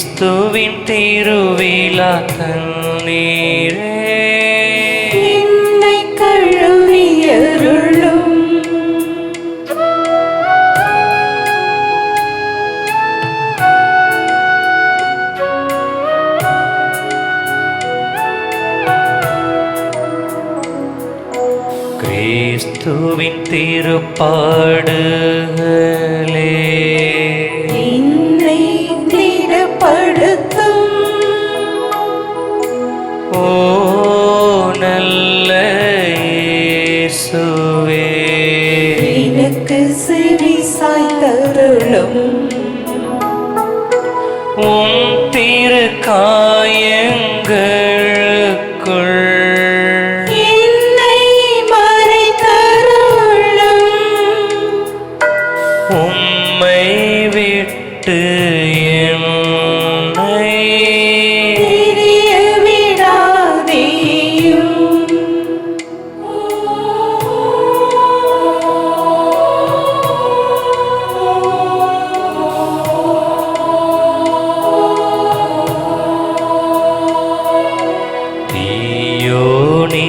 கிறிஸ்துவின் திருவிழா தண்ணீரே என்னை கழுவியருளும். கிறிஸ்துவின் திருப்பாடுகளே என்னை திடப்படுத்தும். ஓ நல்ல இயேசுவே, எனக்கு செவி சாய்த்தருளும். உம் திரு காயங்களுக்குள் என்னை மறைத்தருளும். உம்மை விட்டு என்னை பிரிய விடாதேயும்.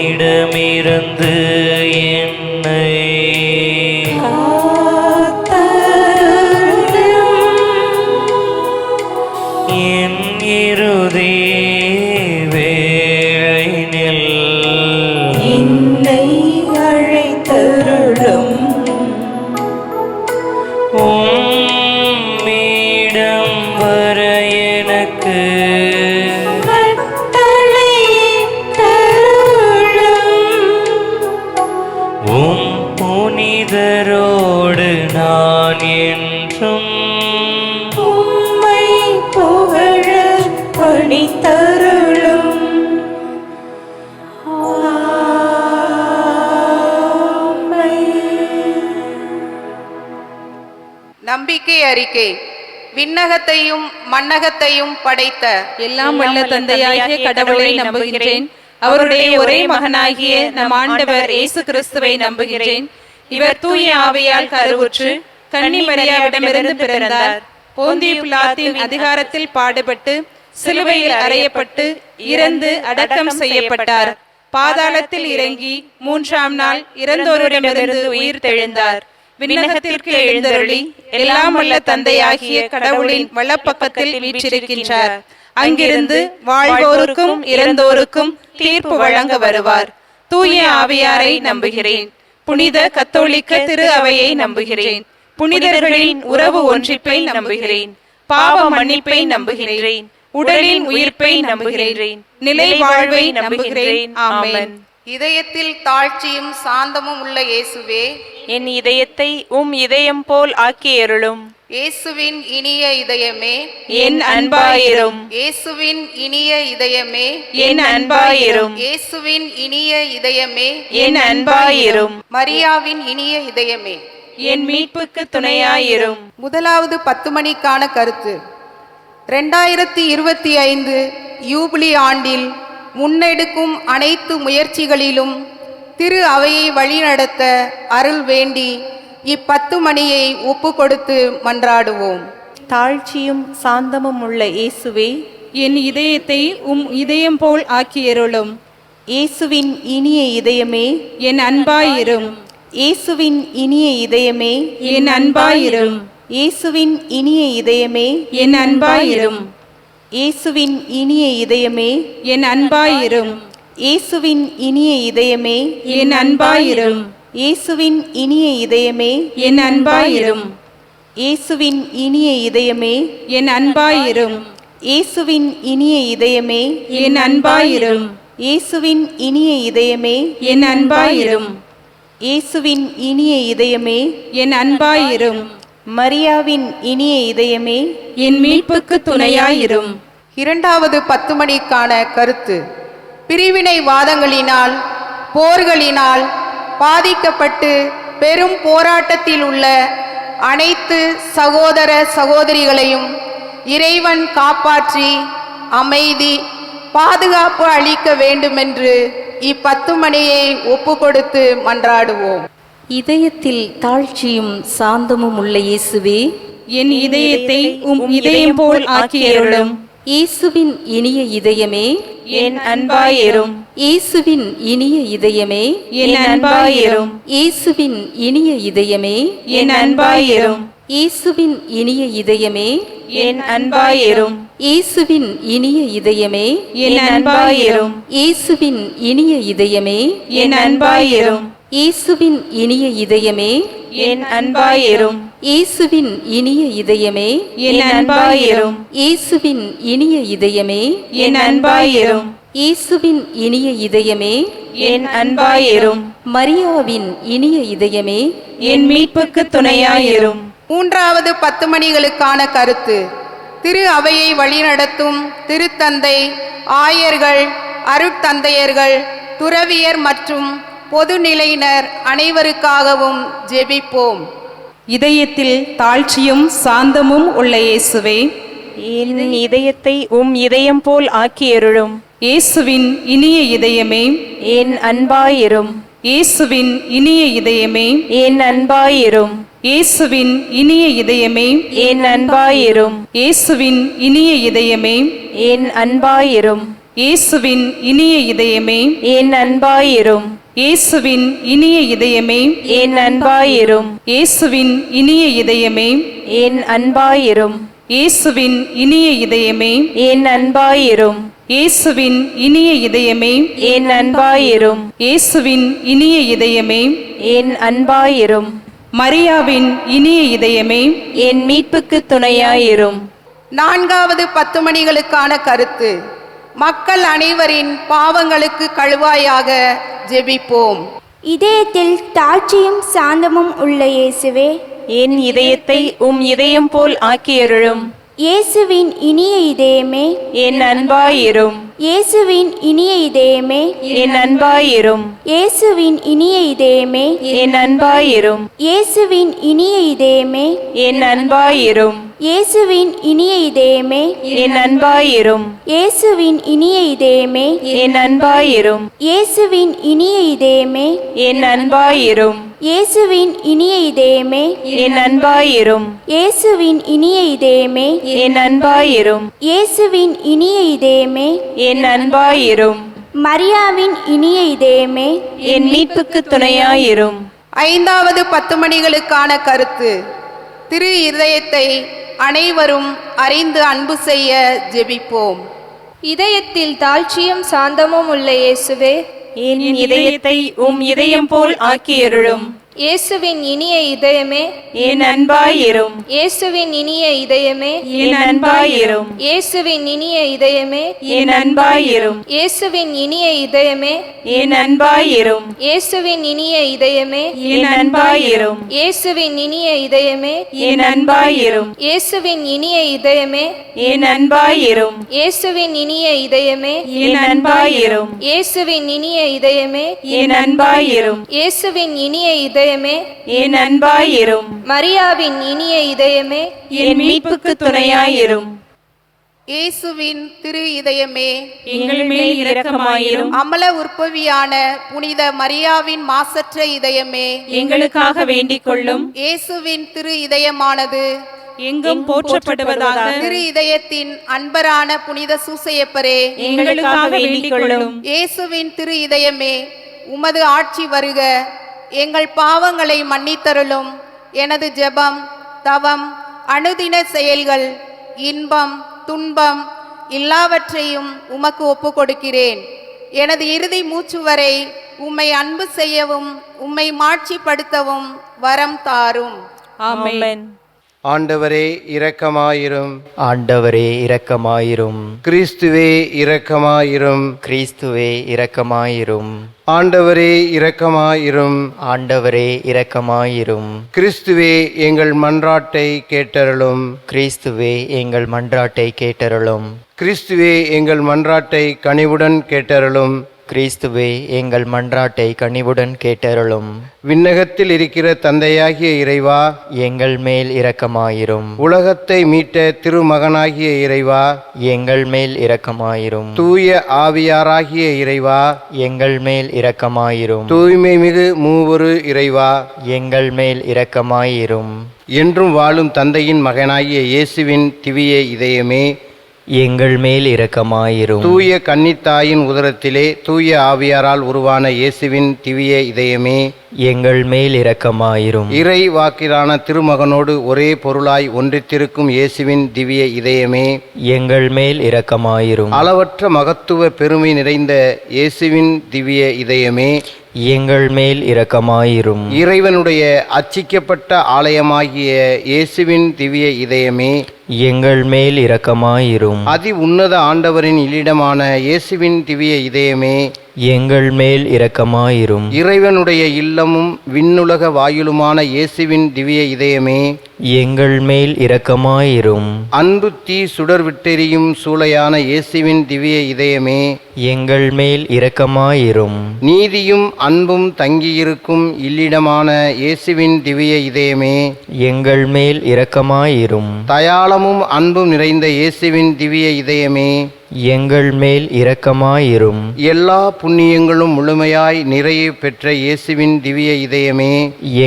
தீயோனிடமிருந்து என்னை என் இறுதி வேளையினில் என்னை அழைத்தருளும். உம்மிடம் வர எனக்கு உம் புனிதரோடு நான் என்றும் உம்மை புகழ பணித்தருளும். நம்பிக்கை அறிக்கை. விண்ணகத்தையும் மண்ணகத்தையும் படைத்த எல்லாம் வல்ல தந்தையாகிய கடவுளை நம்புகிறேன். அவருடைய ஒரே மகனாகிய நம் ஆண்டவர் இயேசு கிறிஸ்துவை நம்புகிறேன். இவர் தூய ஆவியால் கருவுற்று கன்னி மரியாவிடமிருந்து பிறந்தார். போந்திய பிலாத்தின் அதிகாரத்தில் பாடுபட்டு சிலுவையில் அறையப்பட்டு இறந்து அடக்கம் செய்யப்பட்டார். பாதாளத்தில் இறங்கி மூன்றாம் நாள் இறந்தோரிடமிருந்து உயிர் தெழுந்தார். விண்ணகத்திற்கு எழுந்தருளி எல்லாம் வல்ல தந்தையாகிய கடவுளின் வலப்பக்கத்தில் வீற்றிருக்கின்றார். அங்கிருந்து வாழ்வோருக்கும் இறந்தோருக்கும் தீர்ப்பு வழங்க வருவார். தூய ஆவியாரை நம்புகிறேன். புனித கத்தோலிக்க திரு அவையை நம்புகிறேன். புனிதர்களின் உறவு ஒன்றிப்பை நம்புகிறேன். பாவ மன்னிப்பை நம்புகிறேன். உடலின் உயிர்ப்பை நம்புகிறேன். நிலை வாழ்வை நம்புகிறேன். ஆமென். இதயத்தில் தாழ்ச்சியும் சாந்தமும் உள்ள இயேசுவே, என் இதயத்தை உம் இதயம் போல் ஆக்கியருளும். இயேசுவின் இனிய இதயமே, என் அன்பாயிரும். இயேசுவின் இனிய இதயமே, என் அன்பாயிரும். இயேசுவின் இனிய இதயமே, என் அன்பாயிரும். மரியாவின் இனிய இதயமே, என் மீட்புக்கு துணையாயிரும். முதலாவது 10 மணிக்கான கருத்து. 2025 யூபிலி ஆண்டில் முன்னெடுக்கும் அனைத்து முயற்சிகளிலும் திரு அவையை வழிநடத்த அருள் வேண்டி 10 மணியை ஒப்பு கொடுத்து மன்றாடுவோம். தாழ்ச்சியும் சாந்தமும் உள்ள இயேசுவே, என் இதயத்தை உம் இதயம் போல் ஆக்கியருளும். இயேசுவின் இனிய இதயமே, என் அன்பாயிரும். இயேசுவின் இனிய இதயமே, என் அன்பாயிரும். இயேசுவின் இனிய இதயமே, என் அன்பாயிரும். இயேசுவின் இனிய இதயமே, என் அன்பாயிரும். இயேசுவின் இனிய இதயமே, என் அன்பாயிரும். இயேசுவின் இனிய இதயமே, என் அன்பாயிரும். இயேசுவின் இனிய இதயமே, என் அன்பாயிரும். இயேசுவின் இனிய இதயமே, என் அன்பாயிரும். இயேசுவின் இனிய இதயமே, என் அன்பாயிரும். இயேசுவின் இனிய இதயமே, என் அன்பாயிரும். மரியாவின் இனிய இதயமே, என் மீட்புக்கு துணையாயிரும். இரண்டாவது 10 மணிக்கான கருத்து. பிரிவினைவாதங்களினால் போர்களினால் பாதிக்கப்பட்டு பெரும் போராட்டத்தில் உள்ள அனைத்து சகோதர சகோதரிகளையும் இறைவன் காப்பாற்றி அமைதி பாதுகாப்பு அளிக்க வேண்டுமென்று 10 மணியை ஒப்பு கொடுத்து மன்றாடுவோம். இதயத்தில் தாழ்ச்சியும் சாந்தமும் உள்ள இயேசுவே, என் இதயத்தை உம் இதயம் போல் ஆக்கியருளும். இயேசுவின் இனிய இதயமே, என் அன்பாயிரும். இயேசுவின் இனிய இதயமே, என் அன்பாயிரும். இயேசுவின் இனிய இதயமே, என் அன்பாயிரும். இயேசுவின் இனிய இதயமே, என் அன்பாயிரும். இயேசுவின் இனிய இதயமே, என் அன்பாயிரும். இயேசுவின் இனிய இதயமே, என் அன்பாயிரும். இயேசுவின் இனிய இதயமே, என் அன்பாயிரும். இயேசுவின் இனிய இதயமே, என் அன்பாயிரும். இயேசுவின் இனிய இதயமே, என் அன்பாயிரும். இயேசுவின் இனிய இதயமே, என் அன்பாயிரும். மரியாவின் இனிய இதயமே, என் மீட்புக்கு துணையாயிரும். மூன்றாவது 10 மணிகளுக்கான கருத்து. திரு அவையை வழிநடத்தும் திருத்தந்தை, ஆயர்கள், அருட்தந்தையர்கள், துறவியர் மற்றும் பொதுநிலையினர் அனைவருக்காகவும் ஜெபிப்போம். இதயத்தில் தாழ்ச்சியும் சாந்தமும் உள்ள இயேசுவே, என் இதயத்தை உம் இதயம் போல் ஆக்கியருளும். இயேசுவின் இனிய இதயமே, என் அன்பாயிரும். இயேசுவின் இனிய இதயமே, என் அன்பாயிரும். இயேசுவின் இனிய இதயமே, என் அன்பாயிரும். இயேசுவின் இனிய இதயமே, என் அன்பாயிரும். இயேசுவின் இனிய இதயமே, என் அன்பாயிரும். இயேசுவின் இனிய இதயமே, என் அன்பாயிரும். இயேசுவின் இனிய இதயமே, என் அன்பாயிரும். இயேசுவின் இனிய இதயமே, என் அன்பாயிரும். இயேசுவின் இனிய இதயமே, என் அன்பாயிரும். இயேசுவின் இனிய இதயமே, என் அன்பாயிரும். மரியாவின் இனிய இதயமே, என் மீட்புக்கு துணையாயிரும். நான்காவது 10 மணிகளுக்கான கருத்து. மக்கள் அனைவரின் பாவங்களுக்கு கழுவாயாக ஜெபிப்போம். இதயத்தில் தாழ்ச்சியும் சாந்தமும் உள்ள இயேசுவே, என் இதயத்தை உம் இதயம் போல் ஆக்கியருளும். இயேசுவின் இனிய இதயமே, என் அன்பாயிரும். இயேசுவின் இனிய இதயமே, என் அன்பாயிரும். இயேசுவின் இனிய இதயமே, என் அன்பாயிரும். இயேசுவின் இனிய இதயமே, என் அன்பாயிரும். இயேசுவின் இனிய இதயமே, என் அன்பாயிரும். இயேசுவின் இனிய இதயமே, என் அன்பாயிரும். இயேசுவின் இனிய இதயமே, என் அன்பாயிரும். இயேசுவின் இனிய இதயமே, என் அன்பாயிரும். இயேசுவின் இனிய இதயமே, என் அன்பாயிரும். இயேசுவின் இனிய இதயமே, என் அன்பாயிரும். மரியாவின் இனிய இதயமே, என் மீட்புக்கு துணையாயிரும். ஐந்தாவது 10 மணிகளுக்கான கருத்து. திரு இதயத்தை அனைவரும் அறிந்து அன்பு செய்ய ஜெபிப்போம். இதயத்தில் தாழ்ச்சியும் சாந்தமும் உள்ள இயேசுவே, என் இதயத்தை உம் இதயம் போல் ஆக்கியருளும். இயேசுவின் இனிய இதயமே, என் அன்பாயிரும். இயேசுவின் இனிய இதயமே, என் அன்பாயிரும். இயேசுவின் இனிய இதயமே, என் அன்பாயிரும். இயேசுவின் இனிய இதயமே, என் அன்பாயிரும். இயேசுவின் இனிய இதயமே, என் அன்பாயிரும். இயேசுவின் இனிய இதயமே, என் அன்பாயிரும். இயேசுவின் இனிய இதயமே, என் அன்பாயிரும். இயேசுவின் இனிய இதயமே, என் அன்பாயிரும். இயேசுவின் இனிய இதயமே, என் அன்பாயிரும். இயேசுவின் இனிய இதயமே, என் அன்பாயிரும். மரியாவின் இனிய இதயமே, என் மீட்புக்கு துணையாயிரும். இயேசுவின் திரு இதயமே, எங்கள் மேல் இரக்கமாயிரும். அமல உற்பவியான புனித மரியாவின் மாசற்ற இதயமே, எங்களுக்காக வேண்டிக் கொள்ளும். இயேசுவின் திரு இதயமானது எங்கும் போற்றப்படுவதாக. திரு இதயத்தின் அன்பரான புனித சூசையப்பரே, எங்களுக்காக வேண்டிக் கொள்ளும். இயேசுவின் திரு இதயமே, உமது ஆட்சி வருக. எங்கள் பாவங்களை மன்னித்தருளும். எனது ஜெபம், தவம், அனுதின செயல்கள், இன்பம், துன்பம் எல்லாவற்றையும் உமக்கு ஒப்பு கொடுக்கிறேன். எனது இறுதி மூச்சு வரை உம்மை அன்பு செய்யவும் உம்மை மாட்சிப்படுத்தவும் வரம் தாரும். ஆமென். ஆண்டவரே இரக்கமாயிரும். ஆண்டவரே இரக்கமாயிரும். கிறிஸ்துவே இரக்கமாயிரும். கிறிஸ்துவே இரக்கமாயிரும். ஆண்டவரே இரக்கமாயிரும். ஆண்டவரே இரக்கமாயிரும். கிறிஸ்துவே எங்கள் மன்றாட்டை கேட்டருளும். கிறிஸ்துவே எங்கள் மன்றாட்டை கேட்டருளும். கிறிஸ்துவே எங்கள் மன்றாட்டை கனிவுடன் கேட்டருளும். கிறிஸ்துவே எங்கள் மன்றாட்டை கனிவுடன் கேட்டருளும். விண்ணகத்தில் இருக்கிற தந்தையாகிய இறைவா, எங்கள் மேல் இரக்கமாயிரும். உலகத்தை மீட்ட திருமகனாகிய இறைவா, எங்கள் மேல் இரக்கமாயிரும். தூய ஆவியாராகிய இறைவா, எங்கள் மேல் இரக்கமாயிரும். தூய்மை மிகு மூவொரு இறைவா, எங்கள் மேல் இரக்கமாயிரும். என்றும் வாழும் தந்தையின் மகனாகிய இயேசுவின் திவ்ய இதயமே, எங்கள் மேல் இரக்கமாயிரும். தூய கன்னித்தாயின் உதரத்திலே தூய ஆவியாரால் உருவான இயேசுவின் திவ்ய இதயமே, எங்கள் மேல் இரக்கமாயிரும். இறை வாக்கிலான திருமகனோடு ஒரே பொருளாய் ஒன்றித்திருக்கும் இயேசுவின் திவ்ய இதயமே, எங்கள் மேல் இரக்கமாயிரும். அளவற்ற மகத்துவ பெருமை நிறைந்த இயேசுவின் திவ்ய இதயமே, எங்கள் மேல் இரக்கமாயிரும். இறைவனுடைய அர்ச்சிக்கப்பட்ட ஆலயமாகிய இயேசுவின் திவ்ய இதயமே, எங்கள் மேல் இரக்கமாயிரும். அதி உன்னத ஆண்டவரின் இல்லிடமான இயேசுவின் திவ்ய இதயமே, எங்கள் மேல் இரக்கமாயிரும். இறைவனுடைய இல்லமும் விண்ணுலக வாயிலுமான இயேசுவின் திவ்ய இதயமே, எங்கள் மேல் இரக்கமாயிரும். அன்பு தீ சுடர் விட்டெரியும் சூளையான இயேசுவின் திவ்ய இதயமே, எங்கள் மேல் இரக்கமாயிரும். நீதியும் அன்பும் தங்கியிருக்கும் இல்லிடமான இயேசுவின் திவ்ய இதயமே, எங்கள் மேல் இரக்கமாயிரும். தயாளமும் அன்பும் நிறைந்த இயேசுவின் திவ்ய இதயமே, எங்கள் மேல் இரக்கமாயிரும். எல்லா புண்ணியங்களும் முழுமையாய் நிறைய பெற்ற இயேசுவின் திவ்ய இதயமே,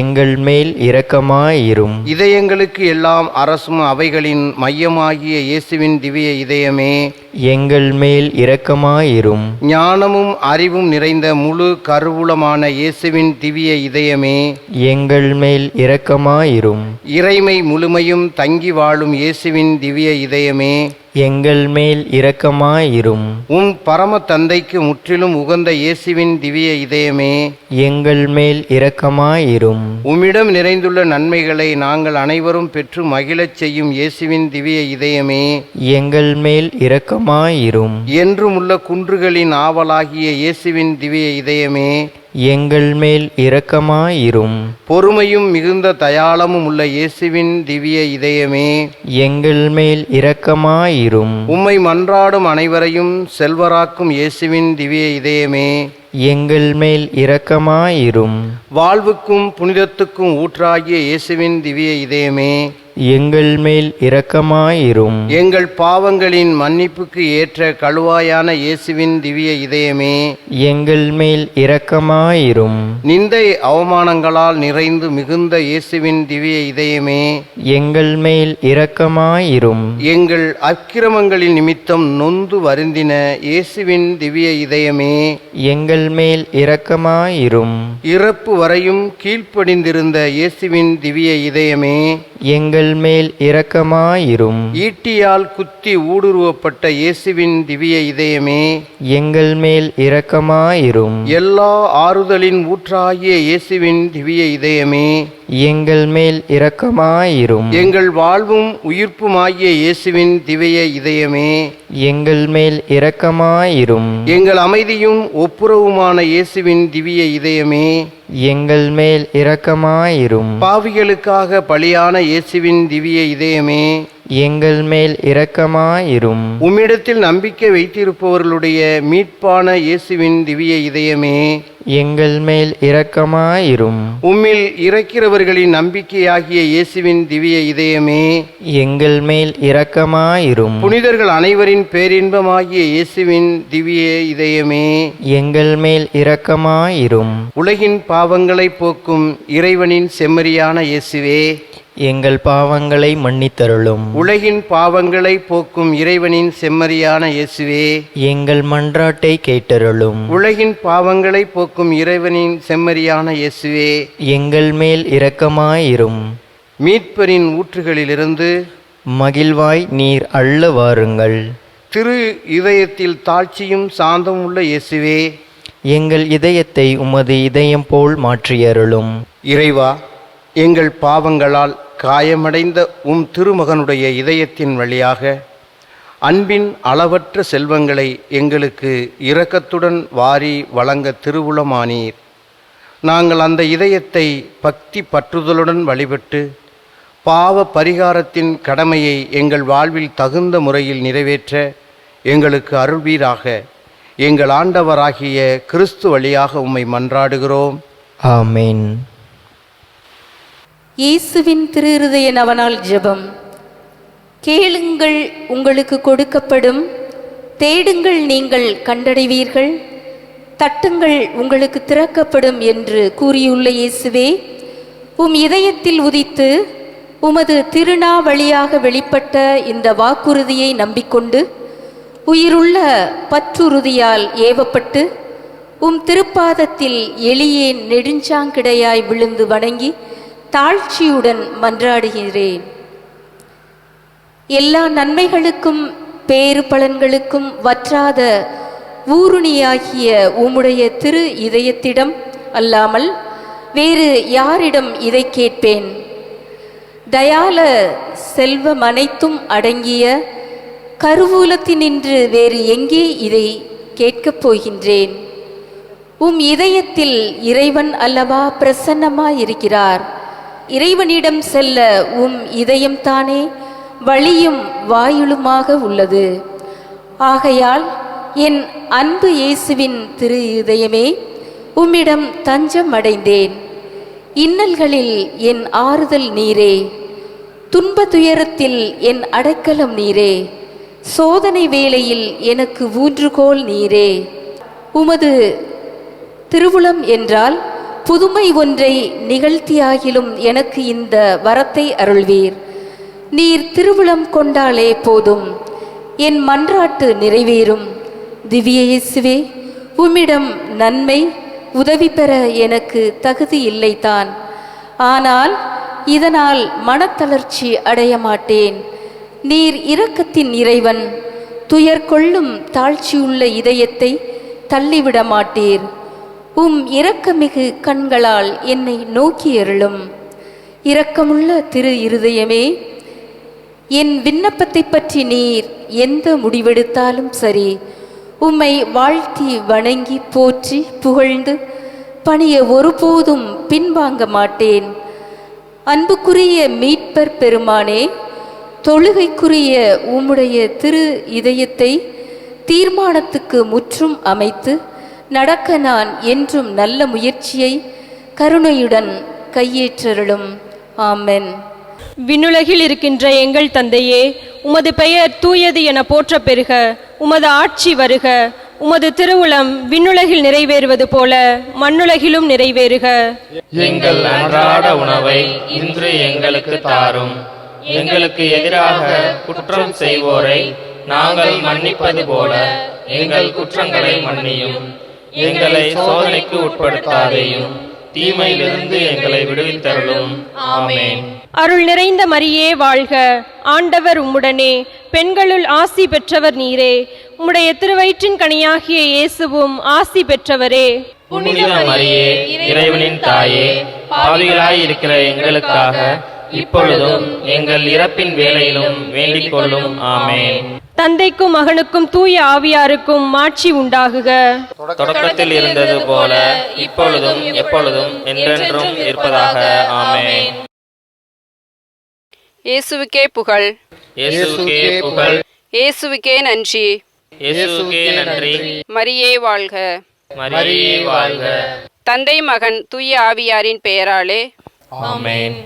எங்கள் மேல் இரக்கமாயிரும். இதயங்களுக்கு எல்லாம் அரசும் அவைகளின் மையமாகிய இயேசுவின் திவ்ய இதயமே, எங்கள் மேல் இரக்கமாயிரும். ஞானமும் அறிவும் நிறைந்த முழு கருவூலமான இயேசுவின் திவ்ய இதயமே, எங்கள் மேல் இரக்கமாயிரும். இறைமை முழுமையும் தங்கி வாழும் இயேசுவின் திவ்ய இதயமே, எங்கள் மேல் இரக்கமாயிரும். உம் பரம தந்தைக்கு முற்றிலும் உகந்த இயேசுவின் திவ்ய இதயமே, எங்கள் மேல் இரக்கமாயிரும். உம்மிடம் நிறைந்துள்ள நன்மைகளை நாங்கள் அனைவரும் பெற்று மகிழச் செய்யும் இயேசுவின் திவ்ய இதயமே, எங்கள் மேல் இரக்கமாயிரும். என்றும் உள்ள குன்றுகளின் ஆவலாகிய இயேசுவின் திவ்ய இதயமே, எங்கள் மேல் இரக்கமாயிரும். பொறுமையும் மிகுந்த தயாளமும் உள்ள இயேசுவின் திவ்ய இதயமே, எங்கள் மேல் இரக்கமாயிரும். உம்மை மன்றாடும் அனைவரையும் செல்வராக்கும் இயேசுவின் திவ்ய இதயமே, எங்கள் மேல் இரக்கமாயிரும். வாழ்வுக்கும் புனிதத்துக்கும் ஊற்றாகிய இயேசுவின் திவ்ய இதயமே, எங்கள் மேல் இரக்கமாயிரும். எங்கள் பாவங்களின் மன்னிப்புக்கு ஏற்ற கழுவாயான இயேசுவின் திவ்ய இதயமே, எங்கள் மேல் இரக்கமாயிரும். நிந்தை அவமானங்களால் நிறைந்து மிகுந்த இயேசுவின் திவ்ய இதயமே, எங்கள் மேல் இரக்கமாயிரும். எங்கள் அக்கிரமங்களின் நிமித்தம் நொந்து வருந்தின இயேசுவின் திவ்ய இதயமே, எங்கள் மேல் இரக்கமாயிரும். இறப்பு வரையும் கீழ்ப்படிந்திருந்த இயேசுவின் திவ்ய இதயமே, எங்கள் மேல் இரக்கமாயிரும். ஈட்டியால் குத்தி ஊடுருவப்பட்ட இயேசுவின் திவ்ய இதயமே, எங்கள் மேல் இரக்கமாயிரும். எல்லா ஆறுதலின் ஊற்றாகிய இயேசுவின் திவ்ய இதயமே, எங்கள் மேல் இரக்கமாயிரும். எங்கள் வாழ்வும் உயிர்ப்புமாகிய இயேசுவின் திவ்ய இதயமே, எங்கள் மேல் இரக்கமாயிரும். எங்கள் அமைதியும் ஒப்புரவுமான இயேசுவின் திவ்ய இதயமே, எங்கள் மேல் இரக்கமாயிரும். பாவிகளுக்காக பலியான இயேசுவின் திவ்ய இதயமே, எங்கள் மேல் இரக்கமாயிரும். உம்மிடத்தில் நம்பிக்கை வைத்திருப்பவர்களுடைய மீட்பான இயேசுவின் திவ்ய இதயமே, எங்கள் மேல் இரக்கமாயிரும். உம்மில் இறக்கிறவர்களின் நம்பிக்கையாகிய இயேசுவின் திவ்ய இதயமே, எங்கள் மேல் இரக்கமாயிரும். புனிதர்கள் அனைவரின் பேரின்பமாகிய இயேசுவின் திவ்ய இதயமே, எங்கள் மேல் இரக்கமாயிரும். உலகின் பாவங்களை போக்கும் இறைவனின் செம்மறியான இயேசுவே, எங்கள் பாவங்களை மன்னித்தருளும். உலகின் பாவங்களை போக்கும் இறைவனின் செம்மறியான இயேசுவே, எங்கள் மன்றாட்டை கேட்டருளும். உலகின் பாவங்களை போக்கும் இறைவனின் செம்மறியான இயேசுவே, எங்கள் மேல் இரக்கமாயிரும். மீட்பரின் ஊற்றுகளிலிருந்து மகிழ்வாய் நீர் அள்ள வாருங்கள். திரு இதயத்தில் தாழ்ச்சியும் சாந்தமும் உள்ள இயேசுவே, எங்கள் இதயத்தை உமது இதயம் போல் மாற்றியருளும். இறைவா, எங்கள் பாவங்களால் காயமடைந்த உம் திருமகனுடைய இதயத்தின் வழியாக அன்பின் அளவற்ற செல்வங்களை எங்களுக்கு இரக்கத்துடன் வாரி வழங்க திருவுளமானீர். நாங்கள் அந்த இதயத்தை பக்தி பற்றுதலுடன் வழிபட்டு பாவ பரிகாரத்தின் கடமையை எங்கள் வாழ்வில் தகுந்த முறையில் நிறைவேற்ற எங்களுக்கு அருள்வீராக. எங்கள் ஆண்டவராகிய கிறிஸ்து வழியாக உம்மை மன்றாடுகிறோம். ஆமென். இயேசுவின் திருஇருதய நவநாள் ஜெபம். கேளுங்கள், உங்களுக்கு கொடுக்கப்படும். தேடுங்கள், நீங்கள் கண்டடைவீர்கள். தட்டுங்கள், உங்களுக்கு திறக்கப்படும் என்று கூறியுள்ள இயேசுவே, உம் இதயத்தில் உதித்து உமது திருநாவழியாக வெளிப்பட்ட இந்த வாக்குறுதியை நம்பிக்கொண்டு உயிருள்ள பற்றுறுதியால் ஏவப்பட்டு உம் திருப்பாதத்தில் எளியேன் நெடுஞ்சாங்கிடையாய் விழுந்து வணங்கி தாழ்ச்சியுடன் மன்றாடுகிறேன். எல்லா நன்மைகளுக்கும் பேறு பலன்களுக்கும் வற்றாத ஊருணியாகிய உம்முடைய திரு இதயத்திடம் அல்லாமல் வேறு யாரிடம் இதை கேட்பேன்? தயால செல்வம் அனைத்தும் அடங்கிய கருவூலத்தினின்று வேறு எங்கே இதை கேட்கப் போகின்றேன்? உம் இதயத்தில் இறைவன் அல்லவா பிரசன்னமாயிருக்கிறார். இறைவனிடம் செல்ல உம் இதயம்தானே வழியும் வாயிலுமாக உள்ளது. ஆகையால் என் அன்பு இயேசுவின் திரு இதயமே, உம்மிடம் தஞ்சம் அடைந்தேன். இன்னல்களில் என் ஆறுதல் நீரே, துன்ப துயரத்தில் என் அடைக்கலம் நீரே, சோதனை வேளையில் எனக்கு ஊன்றுகோல் நீரே. உமது திருவுளம் என்றால் புதுமை ஒன்றை நிகழ்த்தியாகிலும் எனக்கு இந்த வரத்தை அருள்வீர். நீர் திருவுளம் கொண்டாலே போதும், என் மன்றாட்டு நிறைவேறும். திவ்ய இயேசுவே, உம்மிடம் நன்மை உதவி பெற எனக்கு தகுதி இல்லைதான். ஆனால் இதனால் மனத்தளர்ச்சி அடைய மாட்டேன். நீர் இரக்கத்தின் இறைவன், துயர் கொள்ளும் தாழ்ச்சியுள்ள இதயத்தை தள்ளிவிட மாட்டீர். உம் இரக்கமிகு கண்களால் என்னை நோக்கி அருளும். இரக்கமுள்ள திரு இருதயமே, என் விண்ணப்பத்தை பற்றி நீர் எந்த முடிவெடுத்தாலும் சரி, உம்மை வாழ்த்தி வணங்கி போற்றி புகழ்ந்து பணிய ஒருபோதும் பின்வாங்க மாட்டேன். அன்புக்குரிய மீட்பர் பெருமானே, தொழுகைக்குரிய உம்முடைய திரு இதயத்தை தீர்மானத்துக்கு முற்றும் அமைத்து நடக்க நான் என்றும் நல்ல முயற்சியை கருணையுடன் கையேற்றருளும். ஆமென். விண்ணுலகில் இருக்கின்ற எங்கள் தந்தையே, உமது பெயர் தூயது என போற்ற பெறுக. உமது ஆட்சி வருக. உமது திருவுளம் விண்ணுலகில் நிறைவேறுவது போல மண்ணுலகிலும் நிறைவேறுக. எங்கள் அன்றாட உணவை இன்று எங்களுக்கு தாரும். எங்களுக்கு எதிராக குற்றம் செய்வோரை நாங்கள் மன்னிப்பது போல எங்கள் குற்றங்களை மன்னியும். எங்களை சோதனைக்கு உட்படுத்தாதேயும், தீமையிலிருந்து எங்களை விடுவித்தருளும். ஆமென். அருள் நிறைந்த மரியே வாழ்க. ஆண்டவர் உம்முடனே, பெண்களுள் ஆசி பெற்றவர் நீரே. உம்முடைய திருவயிற்றின் கனியாகிய இயேசுவும் ஆசி பெற்றவரே. புனித மரியே, இறைவனின் தாயே, பாவிகளாய் இருக்கிற எங்களுக்காக இப்பொழுதும் எங்கள் இறப்பின் வேளையிலும் வேண்டிக் கொள்ளும். ஆமென். தந்தைக்கும் மகனுக்கும் தூய ஆவியாருக்கும் மாட்சி உண்டாகுக. தொடக்கத்தில் இருந்தது போல இப்பொழுதும் எப்பொழுதும் என்றென்றும் இருப்பதாக. ஆமென். இயேசுவுக்கே புகழ். இயேசுவுக்கே புகழ். இயேசுவுக்கே நன்றி. இயேசுவுக்கே நன்றி. மரியே வாழ்க. மரியே வாழ்க. தந்தை மகன் தூய ஆவியாரின் பெயராலே. ஆமென்.